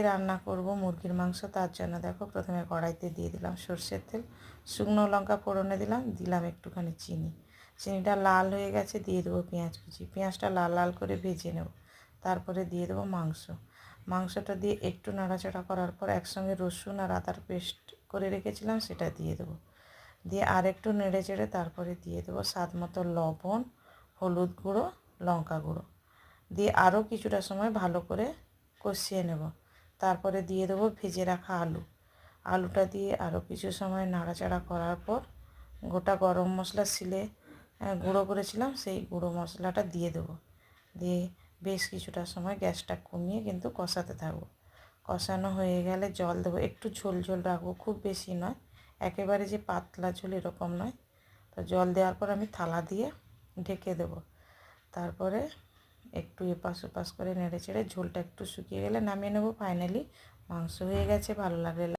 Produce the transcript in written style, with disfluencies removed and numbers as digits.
রান্না করব মুরগির মাংস, তার জন্য দেখো প্রথমে কড়াইতে দিয়ে দিলাম সর্ষের তেল, শুকনো লঙ্কা ফোড়নে দিলাম একটুখানি চিনি। চিনিটা লাল হয়ে গেছে, দিয়ে দেবো পেঁয়াজ কুচি। পেঁয়াজটা লাল লাল করে ভেজে নেব। তারপরে দিয়ে দেবো মাংসটা দিয়ে একটু নাড়াচাড়া করার পর একসঙ্গে রসুন আর আদার পেস্ট করে রেখেছিলাম সেটা দিয়ে দেবো। দিয়ে আর একটু নেড়ে চেড়ে তারপরে দিয়ে দেবো স্বাদ মতো লবণ, হলুদ গুঁড়ো, লঙ্কা গুঁড়ো দিয়ে আরও কিছুটা সময় ভালো করে কষিয়ে নেব। তারপরে দিয়ে দেবো ভেজে রাখা আলুটা দিয়ে আরও কিছু সময় নাড়াচাড়া করার পর গোটা গরম মশলা শিলে গুঁড়ো করেছিলাম সেই গুঁড়ো মশলাটা দিয়ে দেবো। দিয়ে বেশ কিছুটা সময় গ্যাসটা কমিয়ে কিন্তু কষাতে থাকবো। কষানো হয়ে গেলে জল দেবো, একটু ঝোল ঝোল রাখবো, খুব বেশি নয়, একেবারে যে পাতলা ঝোল এরকম নয়। তো জল দেওয়ার পর আমি থালা দিয়ে ঢেকে দেবো। তারপরে একটু এপাশ ওপাশ করে নেড়ে চেড়ে ঝোলটা একটু শুকিয়ে গেলে নামিয়ে নেবো। ফাইনালি মাংস হয়ে গেছে। ভালো লাগলে